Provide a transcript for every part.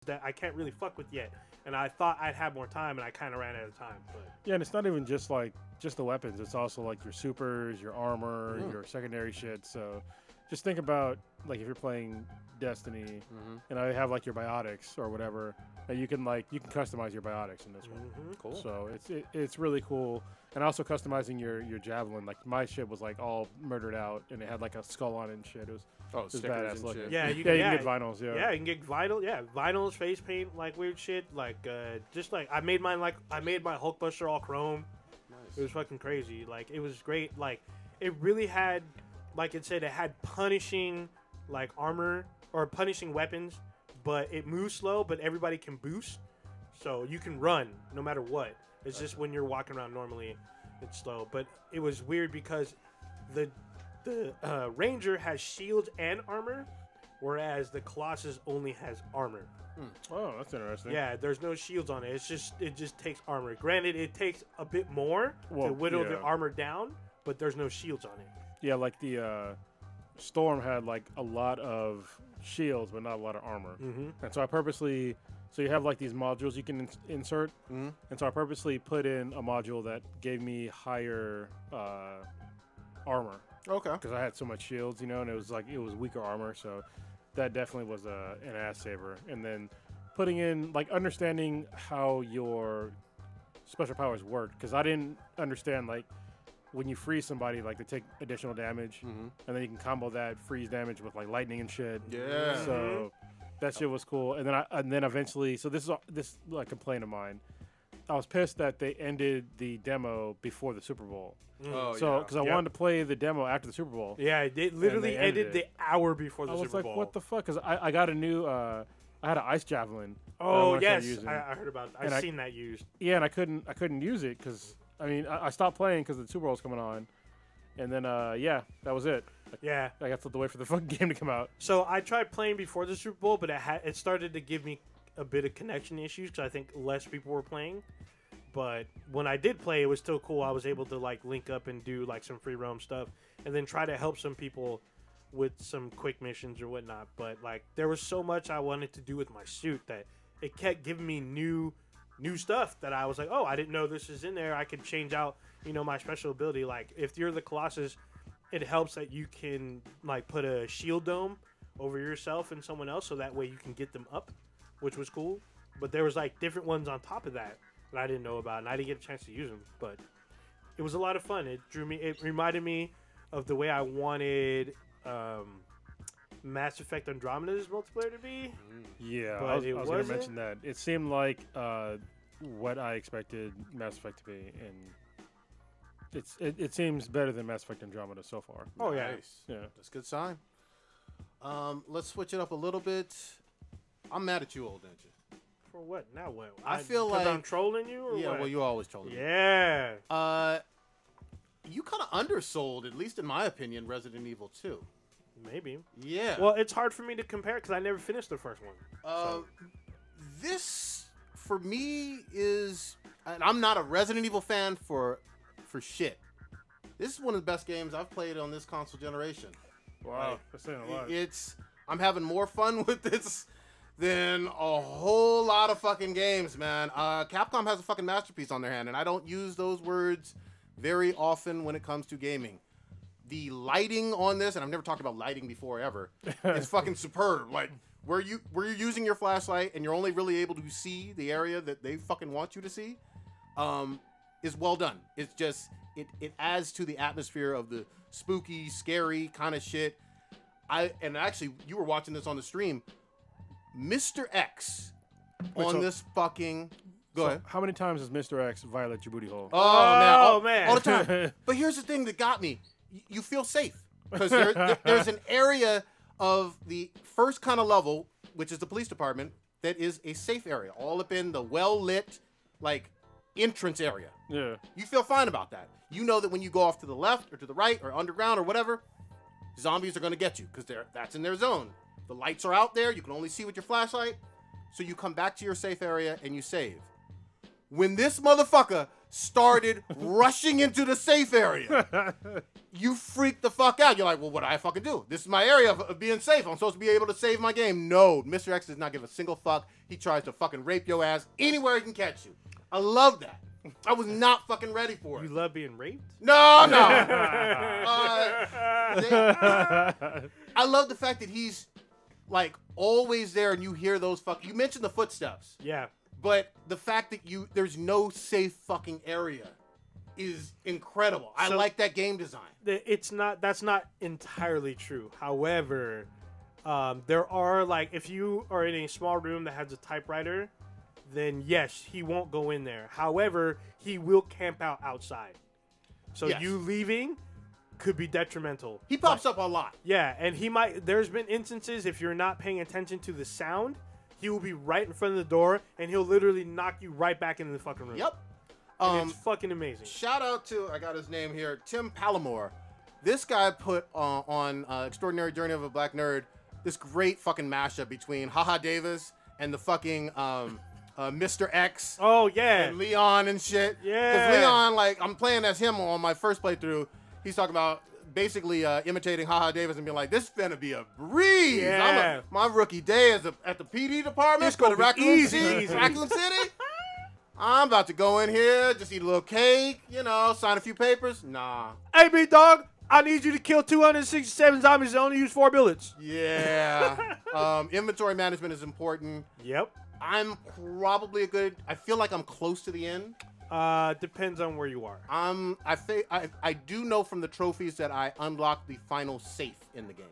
that I can't really fuck with yet. And I thought I'd have more time, and I kind of ran out of time. But Yeah, and it's not even just like the weapons. It's also like your supers, your armor, your secondary shit. So just think about like if you're playing Destiny, and I have like your biotics or whatever, that you can customize your biotics in this one. Cool. So it's really cool. And also customizing your javelin. Like my shit was like all murdered out, and it had like a skull on it and shit. It was stickers badass and looking. shit. yeah, You can get vinyls. yeah, you can get vinyls, face paint, like weird shit, like just like I made my Hulkbuster all chrome. Nice. It was fucking crazy. Like it was great. Like it really had, like it said, it had punishing like armor or punishing weapons, but it moves slow. But everybody can boost, so you can run no matter what. It's just when you're walking around normally, it's slow. But it was weird because the Ranger has shields and armor, whereas the Colossus only has armor. Oh, that's interesting. Yeah, there's no shields on it. It just takes armor. Granted, it takes a bit more to whittle the armor down, but there's no shields on it. Yeah, like the Storm had like a lot of shields, but not a lot of armor. And so I purposely, so you have like these modules you can insert, and so I purposely put in a module that gave me higher armor. Okay. Because I had so much shields, and it was weaker armor, so that definitely was an ass saver. And then putting in like understanding how your special powers work, because I didn't understand like when you freeze somebody, like they take additional damage, and then you can combo that freeze damage with like lightning and shit. Yeah. So that shit was cool. And then eventually, so this is like a complaint of mine. I was pissed that they ended the demo before the Super Bowl. So because I wanted to play the demo after the Super Bowl. Yeah, it literally ended the hour before the Super Bowl. I was like, what the fuck? Because I got a new, I had an ice javelin. Oh yes, I heard about it. I've seen that used. Yeah, and I couldn't use it because I stopped playing because the Super Bowl was coming on, and then that was it. Yeah, I got to wait for the fucking game to come out. So I tried playing before the Super Bowl, but it started to give me a bit of connection issues because I think less people were playing. But when I did play, it was still cool. I was able to like link up and do like some free roam stuff, and then try to help some people with some quick missions or whatnot. But like there was so much I wanted to do with my suit that it kept giving me new stuff that I was like, oh, I didn't know this is in there. I could change out, my special ability. Like if you're the Colossus, it helps that you can like put a shield dome over yourself and someone else, so that way you can get them up, which was cool. But there was like different ones on top of that I didn't know about, and I didn't get a chance to use them. But it was a lot of fun. It drew me. It reminded me of the way I wanted Mass Effect Andromeda's multiplayer to be. Yeah, but I was going to wasn't. mention that. It seemed like what I expected Mass Effect to be, and it seems better than Mass Effect Andromeda so far. Oh yeah, yeah, that's a good sign. Let's switch it up a little bit. I'm mad at you, old ninja. For what? Now what? I feel like I'm trolling you, or yeah. what? Well, you always trolling me. Yeah. You kind of undersold, at least in my opinion, Resident Evil 2. Maybe. Yeah. Well, it's hard for me to compare because I never finished the first one. This for me is, and I'm not a Resident Evil fan for shit. This is one of the best games I've played on this console generation. Wow, that's saying a lot. I'm having more fun with this than a whole lot of fucking games, man. Capcom has a fucking masterpiece on their hand, and I don't use those words very often when it comes to gaming. The lighting on this, and I've never talked about lighting before ever, is fucking superb. Like, where you're using your flashlight and you're only really able to see the area that they fucking want you to see, is well done. It's just, it adds to the atmosphere of the spooky, scary kind of shit. And actually, you were watching this on the stream. Mr. X this fucking... Go ahead. How many times does Mr. X violate your booty hole? Oh, man. All the time. But here's the thing that got me. You feel safe. Because there's an area of the first kind of level, which is the police department, that is a safe area. All up in the well-lit, like, entrance area. Yeah. You feel fine about that. You know that when you go off to the left or to the right or underground or whatever, zombies are going to get you because that's in their zone. The lights are out there. You can only see with your flashlight. So you come back to your safe area and you save. when this motherfucker started rushing into the safe area, you freaked the fuck out. You're like, well, what do I fucking do? This is my area of being safe. I'm supposed to be able to save my game. No, Mr. X does not give a single fuck. He tries to fucking rape your ass anywhere he can catch you. I love that. I was not fucking ready for it. You love being raped? No, no. I love the fact that he's like always there, and you hear those You mentioned the footsteps. Yeah. But the fact that there's no safe fucking area is incredible. I like that game design. That's not entirely true. However, there are like, if you are in a small room that has a typewriter, then yes, he won't go in there. However, he will camp out outside. So Yes. you leaving could be detrimental. He pops up a lot. Yeah, and there's been instances, if you're not paying attention to the sound, he will be right in front of the door, and he'll literally knock you right back into the fucking room. Yep. And it's fucking amazing. Shout out to, I got his name here, Tim Pallamore. This guy put on Extraordinary Journey of a Black Nerd this great fucking mashup between Haha Davis and the fucking Mr. X. Oh, yeah. And Leon and shit. Yeah. Because Leon, like, I'm playing as him on my first playthrough. He's talking about basically imitating Haha Davis and being like, this is finna be a breeze. Yeah. My rookie day is at the PD department This for the gonna be Raccoon easy. City. Raccoon City. I'm about to go in here, just eat a little cake, sign a few papers. Nah. Hey, big dog, I need you to kill 267 zombies and only use 4 bullets. Yeah. Inventory management is important. Yep. I'm probably I feel like I'm close to the end. Depends on where you are. I do know from the trophies that I unlocked the final safe in the game.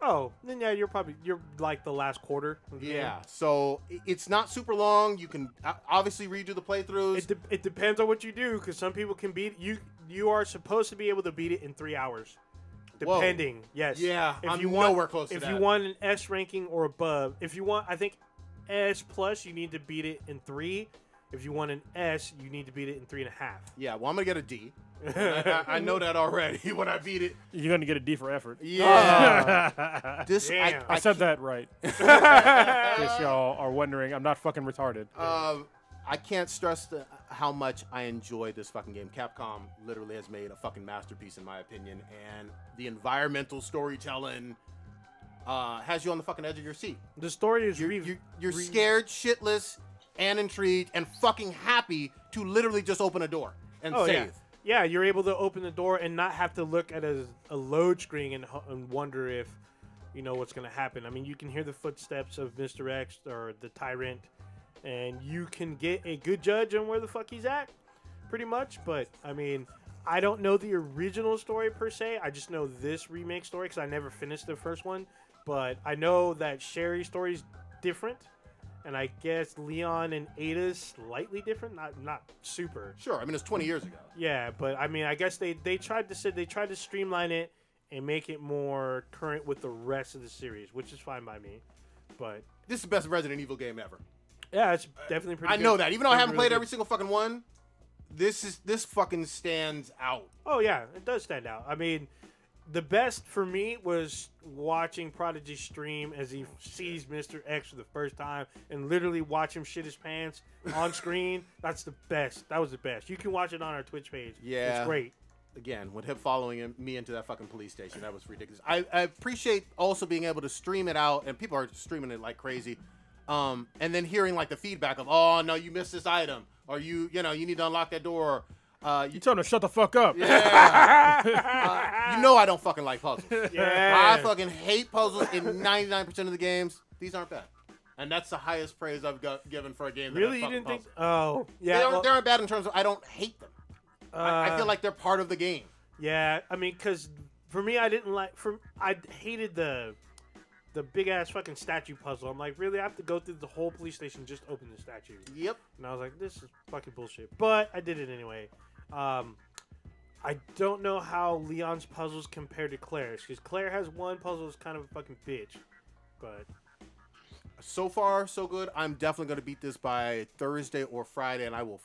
Oh, then yeah, you're like the last quarter of the game. So it's not super long. You can obviously redo the playthroughs. It depends on what you do, because some people can beat you. You are supposed to be able to beat it in 3 hours, depending. Whoa. Yes. Yeah, I'm nowhere close to that. If you want an S ranking or above, if you want, I think S plus, you need to beat it in 3. If you want an S, you need to beat it in 3.5. Yeah, well, I'm gonna get a D. I know that already when I beat it. You're gonna get a D for effort. Yeah. I said that right. In case y'all are wondering, I'm not fucking retarded. I can't stress how much I enjoy this fucking game. Capcom literally has made a fucking masterpiece in my opinion, and the environmental storytelling has you on the fucking edge of your seat. The story is you're scared, shitless, and intrigued, and fucking happy to literally just open a door and save. Yeah, you're able to open the door and not have to look at a load screen and wonder if what's going to happen. I mean, you can hear the footsteps of Mr. X or the Tyrant, and you can get a good judge on where the fuck he's at, pretty much. But, I mean, I don't know the original story per se. I just know this remake story because I never finished the first one. But I know that Sherry's story is different. And I guess Leon and Ada's slightly different, not super. Sure, I mean it's 20 years ago. Yeah, but I mean I guess they tried to streamline it and make it more current with the rest of the series, which is fine by me. But this is the best Resident Evil game ever. Yeah, it's definitely pretty. I know that, even though I haven't played every single fucking one, this fucking stands out. Oh yeah, it does stand out. I mean, the best for me was watching Prodigy stream as he sees Mr. X for the first time and literally watch him shit his pants on screen. That's the best. That was the best. You can watch it on our Twitch page. Yeah. It's great. Again, with him following me into that fucking police station, that was ridiculous. I appreciate also being able to stream it out, and people are streaming it like crazy. And then hearing like the feedback of, oh, no, you missed this item. Or you need to unlock that door. You tell him to shut the fuck up. Yeah. I don't fucking like puzzles. Yeah. I fucking hate puzzles in 99% of the games. These aren't bad. And that's the highest praise I've given for a game. Really? You didn't think? Oh, yeah. They aren't bad in terms of I don't hate them. I feel like they're part of the game. Yeah, I mean, because for me, I didn't like. I hated the big ass fucking statue puzzle. I'm like, really? I have to go through the whole police station just to open the statue? Yep. And I was like, this is fucking bullshit. But I did it anyway. I don't know how Leon's puzzles compare to Claire's, because Claire has one puzzle that's kind of a fucking bitch. But so far, so good. I'm definitely going to beat this by Thursday or Friday, and I will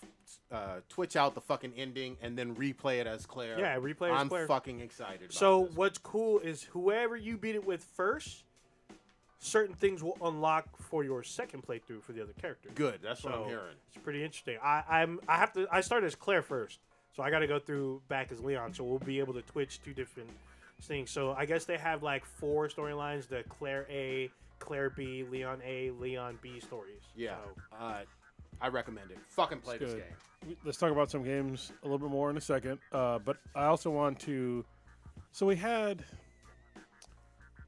Twitch out the fucking ending and then replay it as Claire. Yeah, replay as Claire. I'm fucking excited about So this. what's cool is whoever you beat it with first certain things will unlock for your second playthrough for the other characters. Good. That's what I'm So, hearing. It's pretty interesting. I started as Claire first, so I got to go through back as Leon. So we'll be able to twitch 2 different things. So I guess they have like 4 storylines: the Claire A, Claire B, Leon A, Leon B stories. Yeah. So, I recommend it. Fucking play this good. game. Let's talk about some games a little bit more in a second. But I also want to. So we had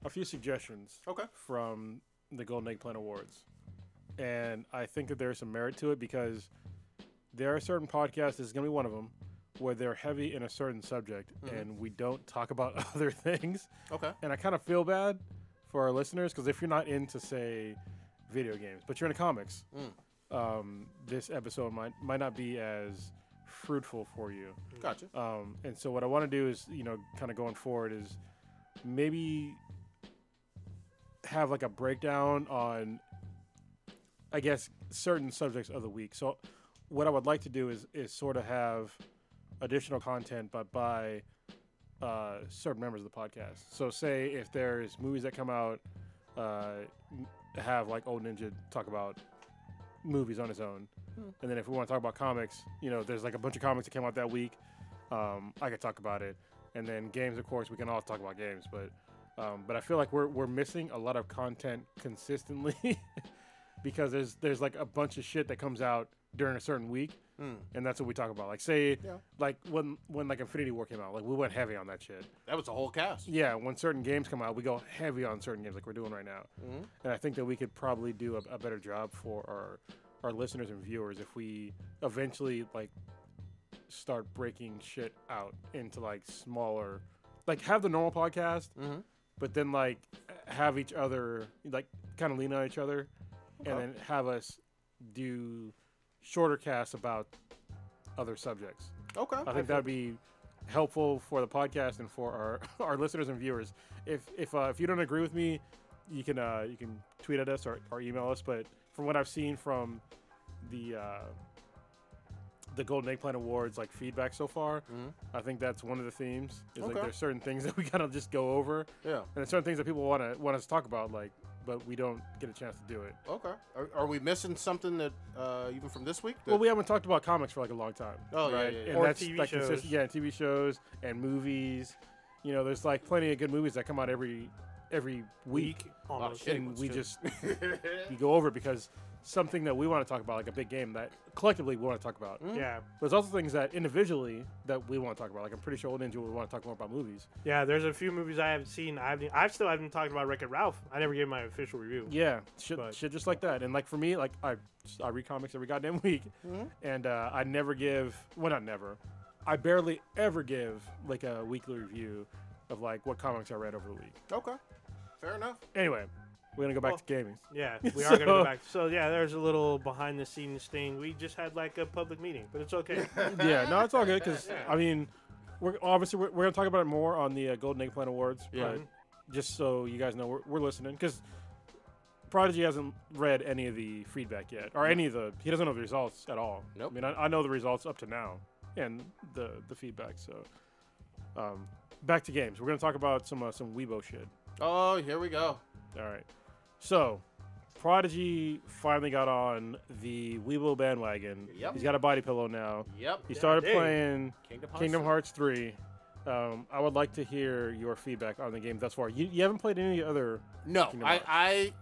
a few suggestions Okay. from the Golden Egg Plant Awards, and I think that there's some merit to it because there are certain podcasts. This is going to be one of them where they're heavy in a certain subject, and we don't talk about other things. Okay. And I kind of feel bad for our listeners because if you're not into, say, video games, but you're into comics, this episode might not be as fruitful for you. Gotcha. And so what I want to do is, kind of going forward is maybe have like a breakdown on, I guess, certain subjects of the week. So what I would like to do is sort of have additional content, but by certain members of the podcast. So say if there's movies that come out, have like Old Ninja talk about movies on his own. And then if we want to talk about comics, there's like a bunch of comics that came out that week. I could talk about it. And then games, of course, we can all talk about games. But I feel like we're missing a lot of content consistently because there's like a bunch of shit that comes out during a certain week. And that's what we talk about. Like say, like when like Infinity War came out, like we went heavy on that shit. That was a whole cast. Yeah, when certain games come out, we go heavy on certain games like we're doing right now. And I think that we could probably do a better job for our listeners and viewers if we eventually like start breaking shit out into like smaller, like have the normal podcast, but then like have each other like kind of lean on each other, and then have us do shorter casts about other subjects. Okay. I think that would be helpful for the podcast and for our listeners and viewers. If you don't agree with me, you can tweet at us or email us. But from what I've seen from the Golden Eggplant Awards like feedback so far, I think that's one of the themes. Is like there's certain things that we gotta just go over. Yeah. And there's certain things that people want us to talk about, like, but we don't get a chance to do it. Okay. Are we missing something that even from this week? Well, we haven't talked about comics for like a long time. Oh, yeah, right? yeah, yeah. And Or that's TV like shows. TV shows and movies. There's like plenty of good movies that come out every week. Almost. shit. And we just we go over it because something that we want to talk about, like a big game that collectively we want to talk about. Yeah. There's also things that individually that we want to talk about. Like I'm pretty sure Old Ninja would want to talk more about movies. Yeah, there's a few movies I haven't seen. I still haven't talked about Wreck-It Ralph. I never gave my official review. Yeah, shit But- just like that. And like for me, like I read comics every goddamn week, and I never give. Well, not never. I barely ever give like a weekly review of like what comics I read over the week. Okay. Fair enough. Anyway, we're gonna go back to gaming. Yeah, we are going to go back. So, yeah, there's a little behind-the-scenes thing. We just had, like, a public meeting, but it's okay. Yeah, no, it's all good because I mean, we're gonna talk about it more on the Golden Eggplant Awards. Yeah. But just so you guys know, we're listening because Prodigy hasn't read any of the feedback yet, or any of the. He doesn't know the results at all. Nope. I mean, I know the results up to now and the feedback. So, back to games. We're gonna talk about some Weibo shit. Oh, here we go. All right. So, Prodigy finally got on the Weibo bandwagon. Yep. He's got a body pillow now. Yep. He started dang. playing Kingdom Hearts. Hearts 3. I would like to hear your feedback on the game thus far. You haven't played any other. No, Kingdom Hearts. I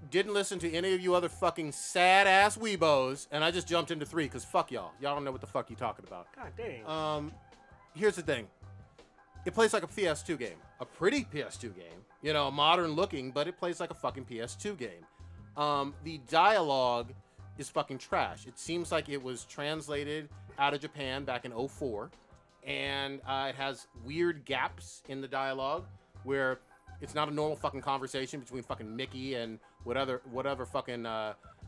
didn't listen to any of you other fucking sad ass weebos, and I just jumped into 3 because fuck y'all. Y'all don't know what the fuck you talking about. God dang. Here's the thing. It plays like a PS2 game. A pretty PS2 game. Modern looking, but it plays like a fucking PS2 game. The dialogue is fucking trash. It seems like it was translated out of Japan back in 2004. And it has weird gaps in the dialogue where it's not a normal fucking conversation between fucking Mickey and whatever fucking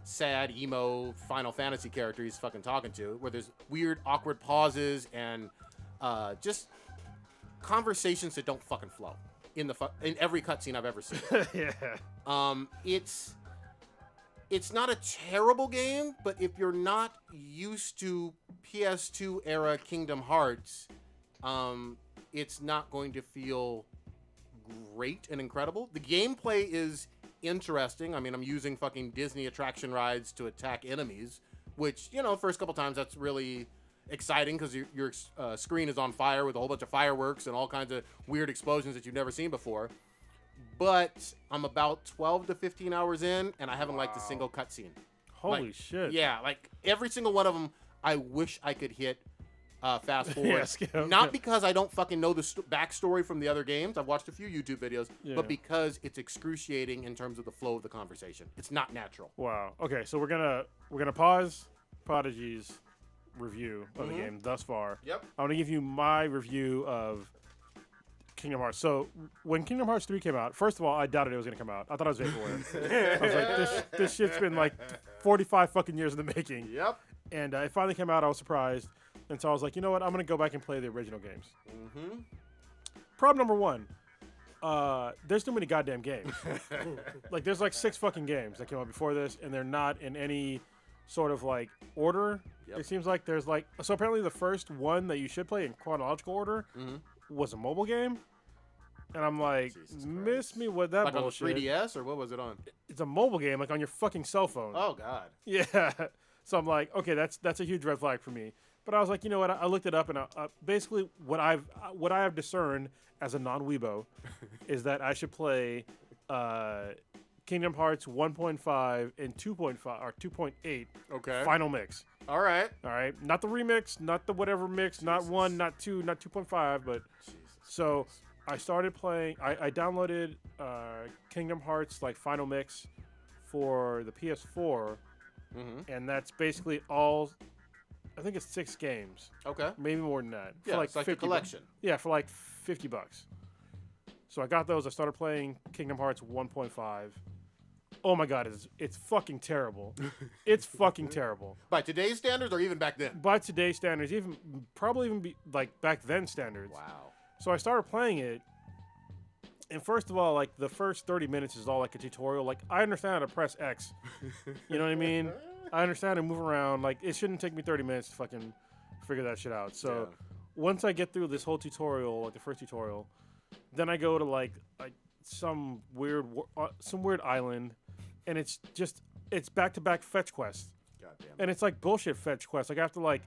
sad emo Final Fantasy character he's fucking talking to, where there's weird awkward pauses and just conversations that don't fucking flow in every cutscene I've ever seen. Yeah. It's not a terrible game, but if you're not used to PS2 era Kingdom Hearts, it's not going to feel great and incredible. The gameplay is interesting. I mean, I'm using fucking Disney attraction rides to attack enemies, which, you know, first couple times that's really exciting because your screen is on fire with a whole bunch of fireworks and all kinds of weird explosions that you've never seen before. But I'm about 12 to 15 hours in, and I haven't liked a single cutscene. Holy shit. Yeah, like every single one of them, I wish I could hit fast forward. Not because I don't fucking know the backstory from the other games. I've watched a few YouTube videos, but because it's excruciating in terms of the flow of the conversation. It's not natural. Wow. Okay, so we're gonna pause Prodigy's review of the game thus far. Yep. I want to give you my review of Kingdom Hearts. So when Kingdom Hearts 3 came out, first of all, I doubted it was gonna come out. I thought it was vaporware. I was like, this shit's been like 45 fucking years in the making. Yep. And it finally came out. I was surprised. And so I was like, you know what? I'm going to go back and play the original games. Problem number one, there's too many goddamn games. Like, there's like 6 fucking games that came out before this, and they're not in any sort of like order. It seems like there's like, so apparently the first one that you should play in chronological order was a mobile game. And I'm like, miss me with that bullshit. Like on the 3DS, or what was it on? It's a mobile game, like on your fucking cell phone. Oh, God. Yeah. So I'm like, okay, that's a huge red flag for me. But I was like, you know what? I looked it up, and basically what I have discerned as a non-weebo is that I should play Kingdom Hearts 1.5 and 2.5 or 2.8. Okay. Final mix. All right. Not the remix, not the whatever mix, not 1, not 2, not 2.5, but so I started playing. I downloaded Kingdom Hearts like Final Mix for the PS4, and that's basically all. I think it's 6 games. Okay. Maybe more than that. Yeah, for like it's like a collection. Yeah, for like $50. So I got those. I started playing Kingdom Hearts 1.5. Oh my god, it's fucking terrible. It's fucking terrible. By today's standards, or even back then? By today's standards, probably even be like back then standards. Wow. So I started playing it, and first of all, like the first 30 minutes is all like a tutorial. Like I understand how to press X. You know what I mean? I understand how to move around. Like it shouldn't take me 30 minutes to fucking figure that shit out. So once I get through this whole tutorial, like the first tutorial, then I go to like some weird island, and it's back-to-back fetch quests. Goddamn. And it's like bullshit fetch quests. Like I have to like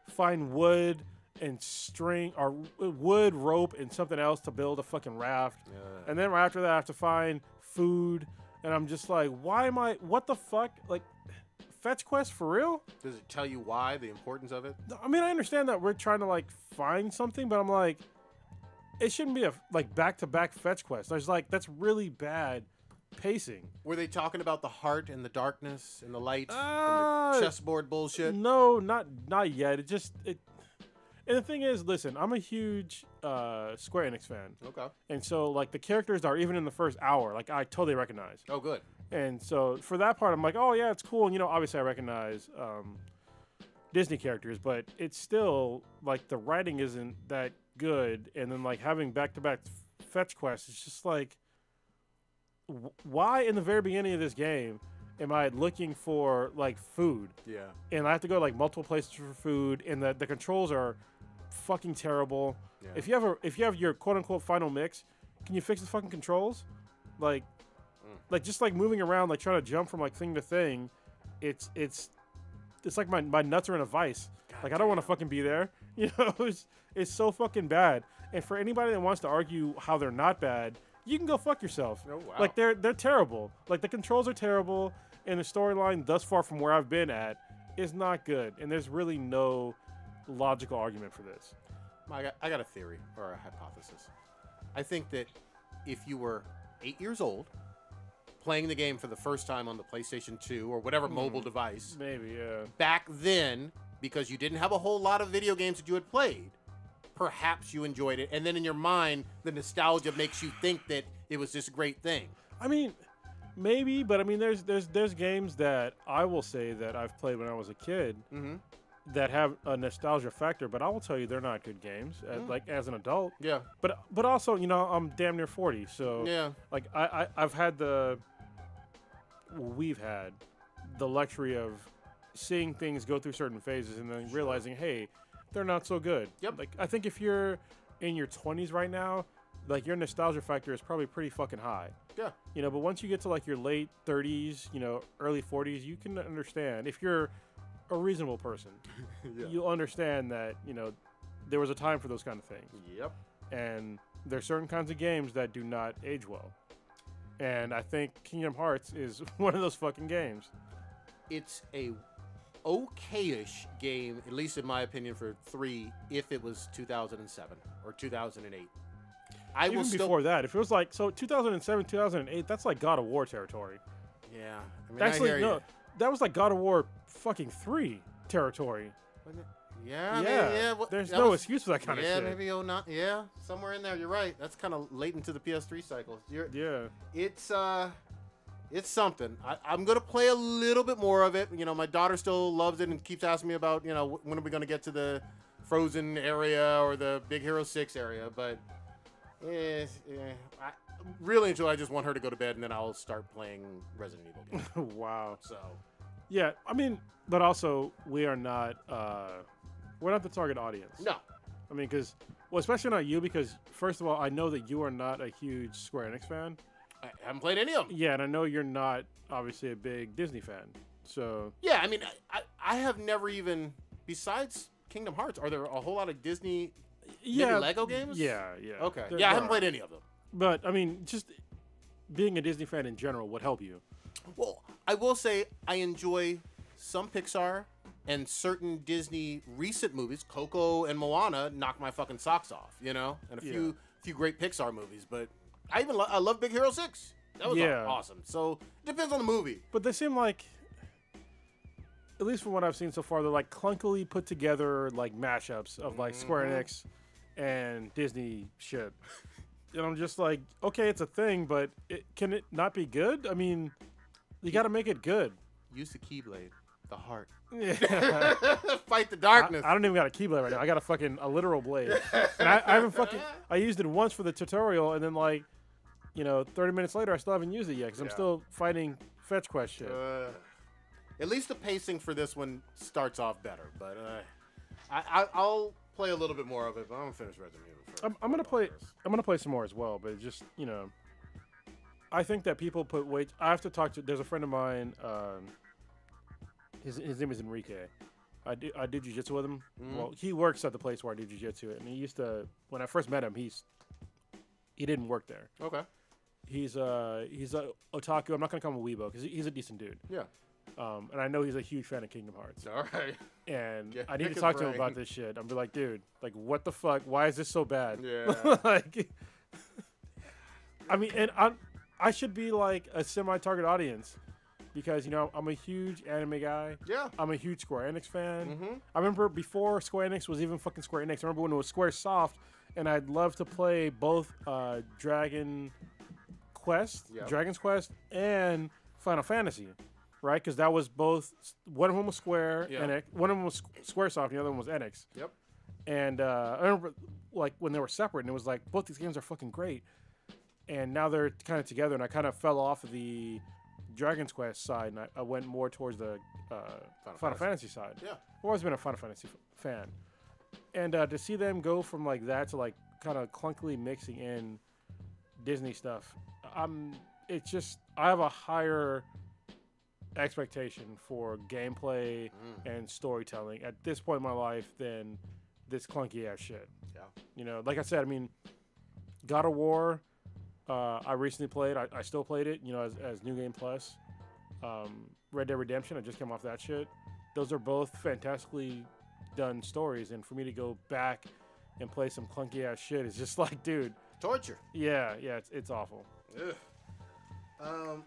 find wood and string or wood, rope, and something else to build a fucking raft. And then right after that, I have to find food. And I'm just like, what the fuck? Like, fetch quest for real? Does it tell you why, the importance of it? I mean, I understand that we're trying to like find something, but I'm like, it shouldn't be a like back-to-back fetch quest. There's like, that's really bad pacing. Were they talking about the heart and the darkness and the light and the chessboard bullshit? No, not yet. And the thing is, listen, I'm a huge Square Enix fan. Okay. And so, like, the characters are, even in the first hour, like, I totally recognize. Oh, good. And so, for that part, I'm like, oh, yeah, it's cool. And, you know, obviously I recognize Disney characters, but it's still, like, the writing isn't that good. And then, like, having back-to-back fetch quests, it's just like, why in the very beginning of this game am I looking for, like, food? Yeah. And I have to go, like, multiple places for food, and the controls are fucking terrible. Yeah. If you have your quote-unquote final mix, can you fix the fucking controls? Like just like moving around, like trying to jump from like thing to thing, it's like my nuts are in a vice. God, like I don't want to fucking be there. You know, it's so fucking bad. And for anybody that wants to argue how they're not bad, you can go fuck yourself. Oh, wow. Like they're terrible. Like the controls are terrible, and the storyline thus far from where I've been at is not good. And there's really no logical argument for this. I got a theory or a hypothesis. I think that if you were 8 years old, playing the game for the first time on the PlayStation 2 or whatever mobile device, maybe, yeah, back then, because you didn't have a whole lot of video games that you had played, perhaps you enjoyed it, and then in your mind, the nostalgia makes you think that it was this great thing. I mean, maybe, but I mean, there's games that I will say that I've played when I was a kid that have a nostalgia factor, but I will tell you they're not good games. Like as an adult, yeah. But also, you know, I'm damn near 40, so yeah. Like we've had the luxury of seeing things go through certain phases and then realizing, hey, they're not so good. Yep. Like I think if you're in your 20s right now, like your nostalgia factor is probably pretty fucking high. Yeah. You know, but once you get to like your late 30s, you know, early 40s, you can understand. If you're a reasonable person, Yeah. you'll understand that, you know, there was a time for those kind of things. Yep. And there's certain kinds of games that do not age well. And I think Kingdom Hearts is one of those fucking games. It's a okay-ish game, at least in my opinion, for 3, if it was 2007 or 2008. I Even will still. before that, if it was like, so 2007, 2008, that's like God of War territory. Yeah. I mean, Actually, I hear no, you. that was like God of War fucking 3 territory. Wasn't it? Yeah. I mean, Yeah, yeah. there's that no was- excuse for that kind of Yeah, shit. maybe 09. Yeah, somewhere in there. You're right. That's kind of late into the PS3 cycle. Yeah. It's something. I'm gonna play a little bit more of it. You know, my daughter still loves it and keeps asking me about, you know, when are we gonna get to the Frozen area or the Big Hero 6 area. But I really enjoy. I just want her to go to bed and then I'll start playing Resident Evil games. Wow. So Yeah, I mean, but also we are not we're not the target audience. no. I mean, because well, especially not you, because first of all, I know that you are not a huge Square Enix fan. I haven't played any of them. Yeah, and I know you're not obviously a big Disney fan. So Yeah, I mean, I have never even, besides Kingdom Hearts, are there a whole lot of Disney yeah, Lego games? Yeah, yeah. Okay. There Yeah, I haven't are. played any of them. But I mean, just being a Disney fan in general would help you. Well, I will say I enjoy some Pixar and certain Disney recent movies. Coco and Moana knocked my fucking socks off, you know, and a few great Pixar movies. But I love Big Hero 6. That was Yeah. awesome. So it depends on the movie. But they seem like, at least from what I've seen so far, they're like clunkily put together like mashups of like Square Enix and Disney shit. And I'm just like, okay, it's a thing, but can it not be good? I mean, you got to make it good. Use the Keyblade, the heart. Yeah. Fight the darkness. I don't even got a keyblade right now. I got a literal blade. And I haven't I used it once for the tutorial, and then like, you know, 30 minutes later, I still haven't used it yet because I'm still fighting fetch quest shit. At least the pacing for this one starts off better, but I'll play a little bit more of it. But I'm gonna finish Resident Evil first. I'm gonna play some more as well, but it's just, you know, I think that people put weight. I have to talk to. There's a friend of mine. His name is Enrique. I do jiu-jitsu with him. Well, he works at the place where I do jiu-jitsu, and he used to. When I first met him, he didn't work there. Okay. He's a otaku. I'm not gonna call him a weebo because he's a decent dude. Yeah. And I know he's a huge fan of Kingdom Hearts. All right. And Yeah, I need pick to his talk to him brain. about this shit. I'm be like, dude, like, what the fuck? Why is this so bad? Yeah. Like, I mean, and I should be like a semi-target audience because, you know, I'm a huge anime guy. Yeah. I'm a huge Square Enix fan. Mm-hmm. I remember before Square Enix was even fucking Square Enix. I remember when it was Square Soft, and I'd love to play both Dragon's Quest, and Final Fantasy, right? Because that was both. One of them was Square Enix. One of them was SquareSoft, and the other one was Enix. Yep. And I remember, like, when they were separate, and it was like, both these games are fucking great. And now they're kind of together, and I kind of fell off of the Dragon's Quest side, and I went more towards the Final Fantasy side. Yeah. I've always been a Final Fantasy fan. And to see them go from, like, that to, like, kind of clunkily mixing in Disney stuff, it's just, I have a higher expectation for gameplay and storytelling at this point in my life than this clunky ass shit. Yeah. You know, like I said, I mean, God of War, I recently played. I still played it, you know, as New Game Plus. Red Dead Redemption, I just came off that shit. Those are both fantastically done stories, and for me to go back and play some clunky ass shit is just like, dude. Torture. Yeah, it's awful. Ugh.